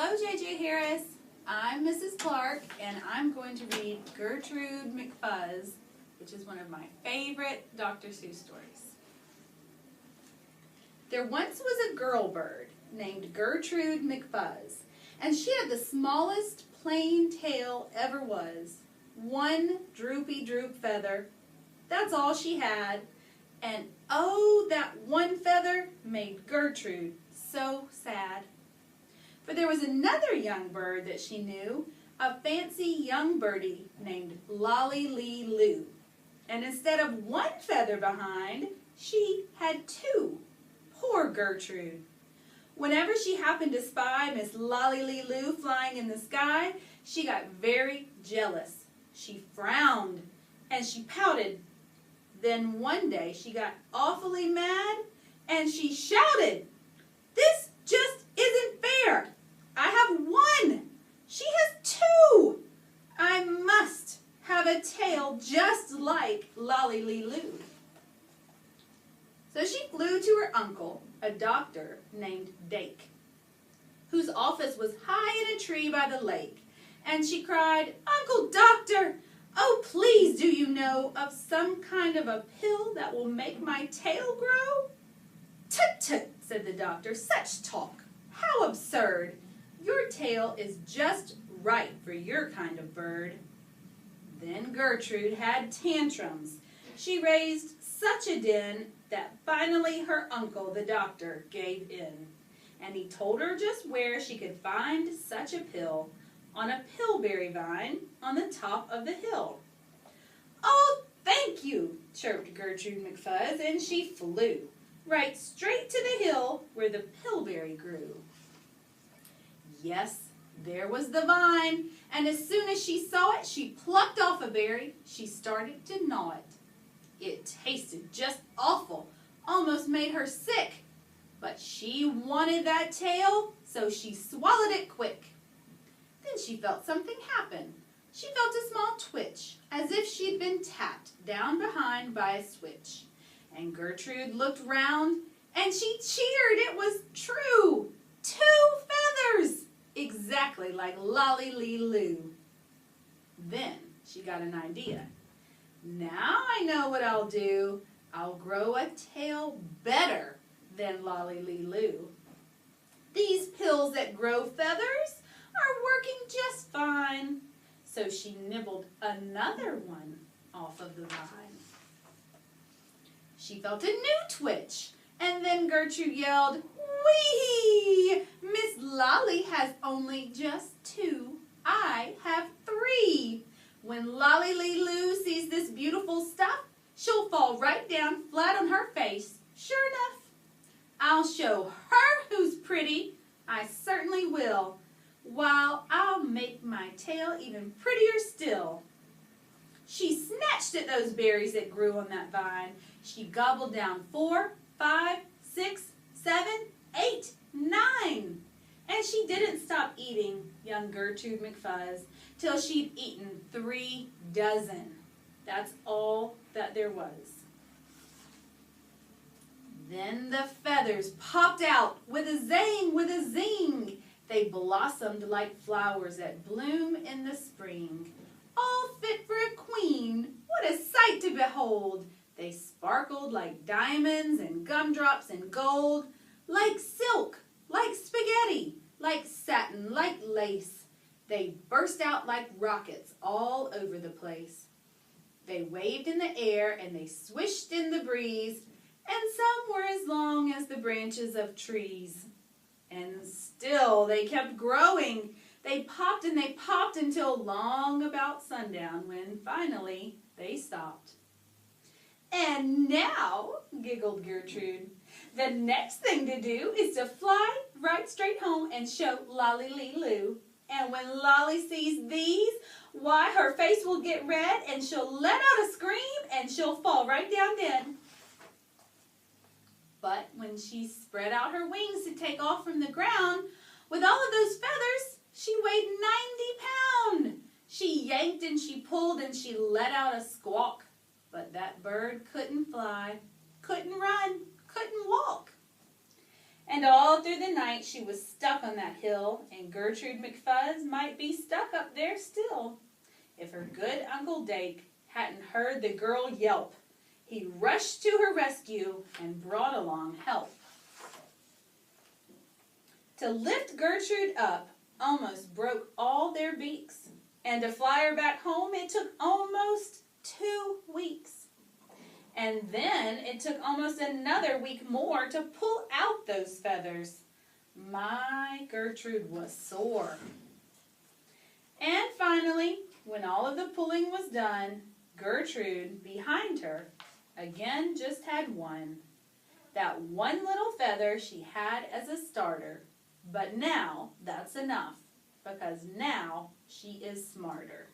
Hello, J.J. Harris. I'm Mrs. Clark, and I'm going to read Gertrude McFuzz, which is one of my favorite Dr. Seuss stories. There once was a girl bird named Gertrude McFuzz, and she had the smallest plain tail ever was. One droopy droop feather. That's all she had. And oh, that one feather made Gertrude so sad. For there was another young bird that she knew, a fancy young birdie named Lolly Lee Loo. And instead of one feather behind, she had two. Poor Gertrude. Whenever she happened to spy Miss Lolly Lee Loo flying in the sky, she got very jealous. She frowned and she pouted. Then one day she got awfully mad and she shouted, "This just isn't fair! I have one! She has two! I must have a tail just like Lolly Lee Loo." So she flew to her uncle, a doctor named Dake, whose office was high in a tree by the lake, and she cried, "Uncle Doctor, oh please do you know of some kind of a pill that will make my tail grow?" "Tut tut," said the doctor, "such talk! How absurd! Your tail is just right for your kind of bird." Then Gertrude had tantrums. She raised such a din that finally her uncle, the doctor, gave in. And he told her just where she could find such a pill, on a pillberry vine on the top of the hill. "Oh, thank you," chirped Gertrude McFuzz, and she flew right straight to the hill where the pillberry grew. Yes, there was the vine, and as soon as she saw it, she plucked off a berry. She started to gnaw it. It tasted just awful, almost made her sick. But she wanted that tail, so she swallowed it quick. Then she felt something happen. She felt a small twitch, as if she'd been tapped down behind by a switch. And Gertrude looked round, and she cheered. It was true. 2 feathers! Exactly like Lolly Lee Loo. Then she got an idea. Now I know what I'll do. I'll grow a tail better than Lolly Lee Loo. These pills that grow feathers are working just fine. So she nibbled another one off of the vine. She felt a new twitch, and then Gertrude yelled, "Whee! Miss Lolly has only just 2. I have 3. When Lolly Lee Loo sees this beautiful stuff, she'll fall right down flat on her face. Sure enough, I'll show her who's pretty. I certainly will. While I'll make my tail even prettier still." She snatched at those berries that grew on that vine. She gobbled down 4, 5, 6, 7, 8, 9. And she didn't stop eating, young Gertrude McFuzz, till she'd eaten 3 dozen. That's all that there was. Then the feathers popped out with a zang, with a zing. They blossomed like flowers that bloom in the spring. All fit for a queen. What a sight to behold! They sparkled like diamonds and gumdrops and gold, like silk, like spaghetti, like satin, like lace. They burst out like rockets all over the place. They waved in the air and they swished in the breeze, and some were as long as the branches of trees. And still they kept growing. They popped and they popped until long about sundown, when finally they stopped. "And now," giggled Gertrude, "the next thing to do is to fly right straight home and show Lolly Lee Loo. And when Lolly sees these, why, her face will get red and she'll let out a scream and she'll fall right down dead." But when she spread out her wings to take off from the ground, with all of those feathers, she weighed 90 pounds. She yanked and she pulled and she let out a squawk. But that bird couldn't fly, couldn't run, couldn't walk. And all through the night she was stuck on that hill, and Gertrude McFuzz might be stuck up there still. If her good Uncle Dake hadn't heard the girl yelp, he rushed to her rescue and brought along help. To lift Gertrude up almost broke all their beaks, and to fly her back home it took almost 2 weeks. And then it took almost another week more to pull out those feathers. My, Gertrude was sore. And finally, when all of the pulling was done, Gertrude, behind her, again just had one. That one little feather she had as a starter. But now that's enough, because now she is smarter.